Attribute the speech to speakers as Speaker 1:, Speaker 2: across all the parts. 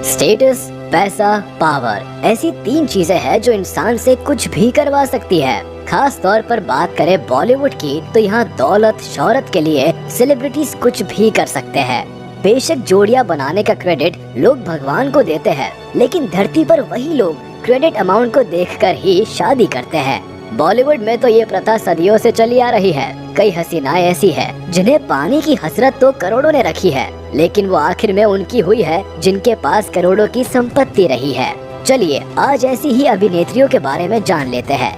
Speaker 1: Status, पैसा, power ऐसी 3 चीजें हैं जो इंसान से कुछ भी करवा सकती है। खास तौर पर बात करें बॉलीवुड की तो यहाँ दौलत शोहरत के लिए सेलिब्रिटीज कुछ भी कर सकते हैं। बेशक जोड़ियां बनाने का क्रेडिट लोग भगवान को देते हैं, लेकिन धरती पर वही लोग क्रेडिट अमाउंट को देखकर ही शादी करते हैं। बॉलीवुड में तो ये प्रथा सदियों से चली आ रही है। कई हसीनाएं ऐसी हैं जिन्हें पाने की हसरत तो करोड़ों ने रखी है, लेकिन वो आखिर में उनकी हुई है जिनके पास करोड़ों की संपत्ति रही है। चलिए आज ऐसी ही अभिनेत्रियों के बारे में जान लेते हैं।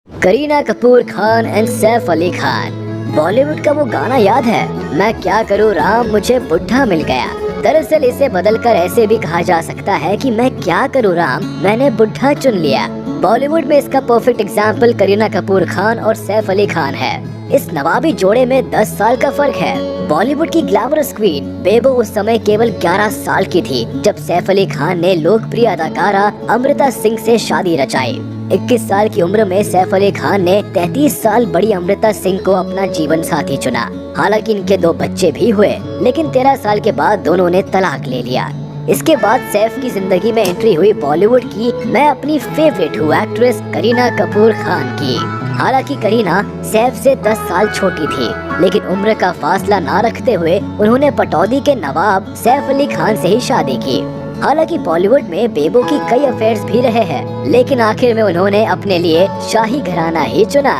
Speaker 1: करीना कपूर खान एंड सैफ अली खान। बॉलीवुड का वो गाना याद है, मैं क्या करूँ राम मुझे बुढ़ा मिल गया। दरअसल इसे बदलकर ऐसे भी कहा जा सकता है कि मैं क्या करूँ राम मैंने बुढ़ा चुन लिया। बॉलीवुड में इसका परफेक्ट एग्जाम्पल करीना कपूर खान और सैफ अली खान है। इस नवाबी जोड़े में 10 साल का फर्क है। बॉलीवुड की ग्लैमरस क्वीन बेबो उस समय केवल 11 साल की थी जब सैफ अली खान ने लोकप्रिय अदाकारा अमृता सिंह से शादी रचाई। 21 साल की उम्र में सैफ अली खान ने 33 साल बड़ी अमृता सिंह को अपना जीवन साथी चुना। हालांकि इनके 2 बच्चे भी हुए, लेकिन 13 साल के बाद दोनों ने तलाक ले लिया। इसके बाद सैफ की जिंदगी में एंट्री हुई बॉलीवुड की मैं अपनी फेवरेट हूँ एक्ट्रेस करीना कपूर खान की। हालांकि करीना सैफ से 10 साल छोटी थी, लेकिन उम्र का फासला ना रखते हुए उन्होंने पटौदी के नवाब सैफ अली खान से ही शादी की। हालांकि बॉलीवुड में बेबो की कई अफेयर्स भी रहे हैं, लेकिन आखिर में उन्होंने अपने लिए शाही घराना ही चुना।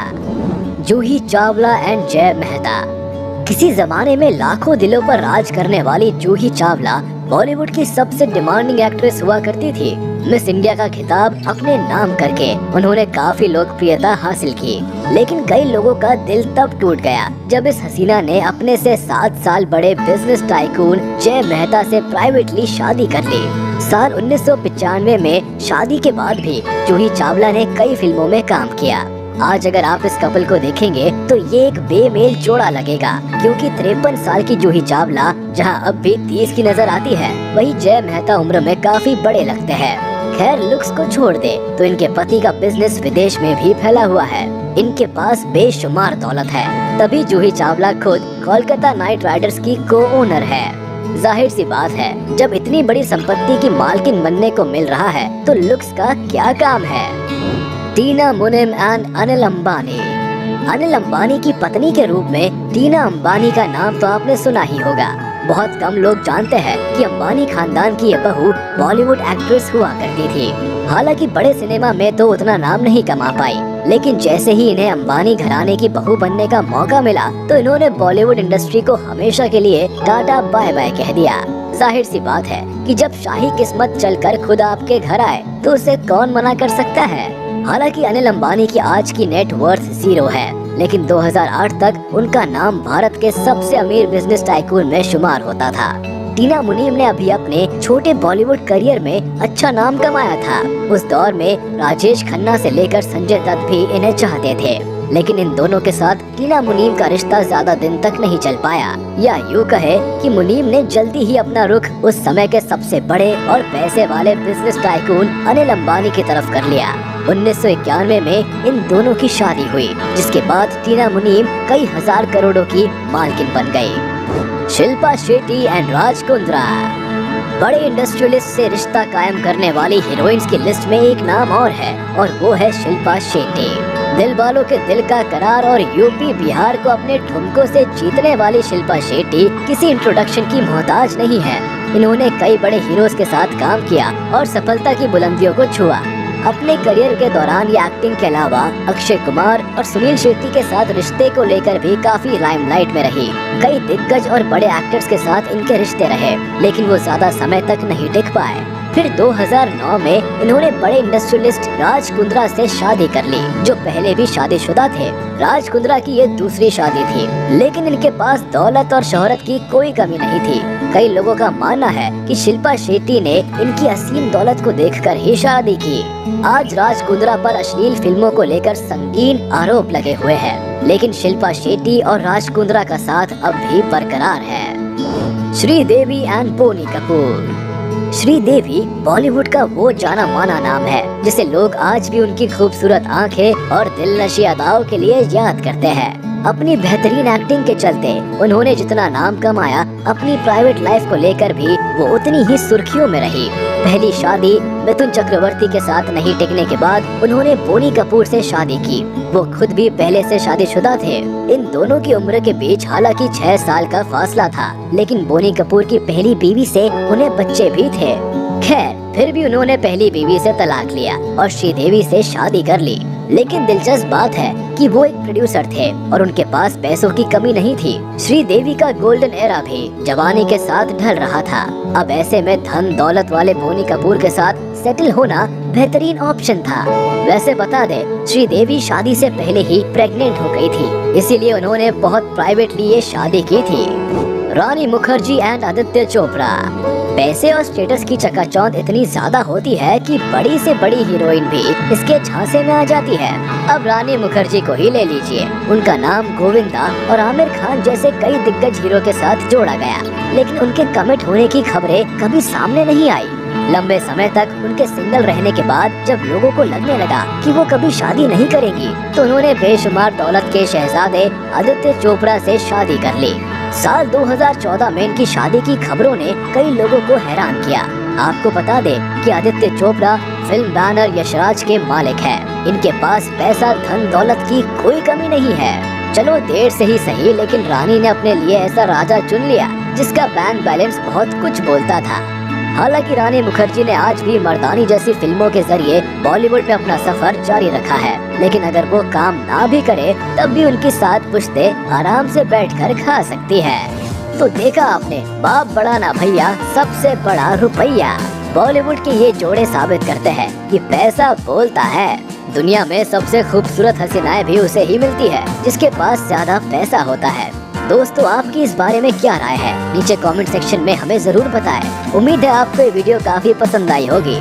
Speaker 1: जूही चावला एंड जय मेहता। किसी जमाने में लाखों दिलों पर राज करने वाली जूही चावला बॉलीवुड की सबसे डिमांडिंग एक्ट्रेस हुआ करती थी। मिस इंडिया का खिताब अपने नाम करके उन्होंने काफी लोकप्रियता हासिल की, लेकिन कई लोगों का दिल तब टूट गया जब इस हसीना ने अपने से 7 साल बड़े बिजनेस टाइकून जय मेहता से प्राइवेटली शादी कर ली। साल 1995 में शादी के बाद भी जूही चावला ने कई फिल्मों में काम किया। आज अगर आप इस कपल को देखेंगे तो ये एक बेमेल जोड़ा लगेगा, क्योंकि 53 साल की जूही चावला जहां अब भी 30 की नजर आती है, वही जय मेहता उम्र में काफी बड़े लगते हैं। खैर लुक्स को छोड़ दे तो इनके पति का बिजनेस विदेश में भी फैला हुआ है। इनके पास बेशुमार दौलत है, तभी जूही चावला खुद कोलकाता नाइट राइडर्स की को-ओनर है। जाहिर सी बात है, जब इतनी बड़ी संपत्ति की मालकिन बनने को मिल रहा है तो लुक्स का क्या काम है। टीना मुनीम एंड अनिल अंबानी। अनिल अंबानी की पत्नी के रूप में टीना अंबानी का नाम तो आपने सुना ही होगा। बहुत कम लोग जानते हैं कि अंबानी खानदान की ये बहू बॉलीवुड एक्ट्रेस हुआ करती थी। हालांकि बड़े सिनेमा में तो उतना नाम नहीं कमा पाई, लेकिन जैसे ही इन्हें अंबानी घराने की बहू बनने का मौका मिला तो इन्होंने बॉलीवुड इंडस्ट्री को हमेशा के लिए टाटा बाय बाय कह दिया। जाहिर सी बात है कि जब शाही किस्मत चलकर खुद आपके घर आए तो उसे कौन मना कर सकता है। हालांकि अनिल अंबानी की आज की नेट वर्थ 0 है, लेकिन 2008 तक उनका नाम भारत के सबसे अमीर बिजनेस टाइकून में शुमार होता था। टीना मुनीम ने अभी अपने छोटे बॉलीवुड करियर में अच्छा नाम कमाया था। उस दौर में राजेश खन्ना से लेकर संजय दत्त भी इन्हें चाहते थे, लेकिन इन दोनों के साथ टीना मुनीम का रिश्ता ज्यादा दिन तक नहीं चल पाया, या यूँ कहे कि मुनीम ने जल्दी ही अपना रुख उस समय के सबसे बड़े और पैसे वाले बिजनेस टाइकून अनिल अंबानी की तरफ कर लिया। 1991 में इन दोनों की शादी हुई, जिसके बाद टीना मुनीम कई हजार करोड़ों की मालकिन बन गई। शिल्पा शेट्टी एंड राज कुंद्रा। बड़े इंडस्ट्रियलिस्ट से रिश्ता कायम करने वाली हीरोइंस की लिस्ट में एक नाम और है, और वो है शिल्पा शेट्टी। दिल वालों के दिल का करार और यूपी बिहार को अपने ठुमकों से जीतने वाली शिल्पा शेट्टी किसी इंट्रोडक्शन की मोहताज नहीं है। इन्होंने कई बड़े हीरोज के साथ काम किया और सफलता की बुलंदियों को छुआ। अपने करियर के दौरान ये एक्टिंग के अलावा अक्षय कुमार और सुनील शेट्टी के साथ रिश्ते को लेकर भी काफी लाइमलाइट में रही। कई दिग्गज और बड़े एक्टर्स के साथ इनके रिश्ते रहे, लेकिन वो ज्यादा समय तक नहीं टिक पाए। फिर 2009 में इन्होंने बड़े इंडस्ट्रियलिस्ट राज कुंद्रा से शादी कर ली, जो पहले भी शादीशुदा थे। राज कुंद्रा की ये दूसरी शादी थी, लेकिन इनके पास दौलत और शोहरत की कोई कमी नहीं थी। कई लोगों का मानना है कि शिल्पा शेट्टी ने इनकी असीम दौलत को देखकर ही शादी की। आज राज कुंद्रा पर अश्लील फिल्मों को लेकर संगीन आरोप लगे हुए हैं, लेकिन शिल्पा शेट्टी और राज कुंद्रा का साथ अब भी बरकरार है। श्रीदेवी एंड बोनी कपूर। श्रीदेवी बॉलीवुड का वो जाना माना नाम है जिसे लोग आज भी उनकी खूबसूरत आंखें और दिलनशी अदाओं के लिए याद करते हैं। अपनी बेहतरीन एक्टिंग के चलते उन्होंने जितना नाम कमाया, अपनी प्राइवेट लाइफ को लेकर भी वो उतनी ही सुर्खियों में रही। पहली शादी मिथुन चक्रवर्ती के साथ नहीं टिकने के बाद उन्होंने बोनी कपूर से शादी की। वो खुद भी पहले से शादीशुदा थे। इन दोनों की उम्र के बीच हालांकि 6 साल का फासला था, लेकिन बोनी कपूर की पहली बीवी से उन्हें बच्चे भी थे। खैर, फिर भी उन्होंने पहली बीवी से तलाक लिया और श्रीदेवी से शादी कर ली। लेकिन दिलचस्प बात है कि वो एक प्रोड्यूसर थे और उनके पास पैसों की कमी नहीं थी। श्रीदेवी का गोल्डन एरा भी जवानी के साथ ढल रहा था। अब ऐसे में धन दौलत वाले बोनी कपूर के साथ सेटल होना बेहतरीन ऑप्शन था। वैसे बता दे, श्रीदेवी शादी से पहले ही प्रेग्नेंट हो गई थी, इसीलिए उन्होंने बहुत प्राइवेटली ये शादी की थी। रानी मुखर्जी एंड आदित्य चोपड़ा। पैसे और स्टेटस की चकाचौंध इतनी ज्यादा होती है कि बड़ी से बड़ी हीरोइन भी इसके झांसे में आ जाती है। अब रानी मुखर्जी को ही ले लीजिए, उनका नाम गोविंदा और आमिर खान जैसे कई दिग्गज हीरो के साथ जोड़ा गया, लेकिन उनके कमिट होने की खबरें कभी सामने नहीं आई। लंबे समय तक उनके सिंगल रहने के बाद जब लोगों को लगने लगा कि वो कभी शादी नहीं करेंगी, तो उन्होंने बेशुमार दौलत के शहजादे आदित्य चोपड़ा से शादी कर ली। साल 2014 में इनकी शादी की खबरों ने कई लोगों को हैरान किया। आपको बता दें कि आदित्य चोपड़ा फिल्म बैनर यशराज के मालिक हैं। इनके पास पैसा धन दौलत की कोई कमी नहीं है। चलो देर से ही सही, लेकिन रानी ने अपने लिए ऐसा राजा चुन लिया जिसका बैंक बैलेंस बहुत कुछ बोलता था। हालांकि रानी मुखर्जी ने आज भी मर्दानी जैसी फिल्मों के जरिए बॉलीवुड में अपना सफर जारी रखा है, लेकिन अगर वो काम ना भी करे तब भी उनकी साथ पुश्ते आराम से बैठकर खा सकती है। तो देखा आपने, बाप बड़ा ना भैया, सबसे बड़ा रुपया। बॉलीवुड के ये जोड़े साबित करते हैं कि पैसा बोलता है। दुनिया में सबसे खूबसूरत हसीनाएं भी उसे ही मिलती है जिसके पास ज्यादा पैसा होता है। दोस्तों, आपकी इस बारे में क्या राय है? नीचे कमेंट सेक्शन में हमें जरूर बताएं। उम्मीद है आपको ये वीडियो काफी पसंद आई होगी।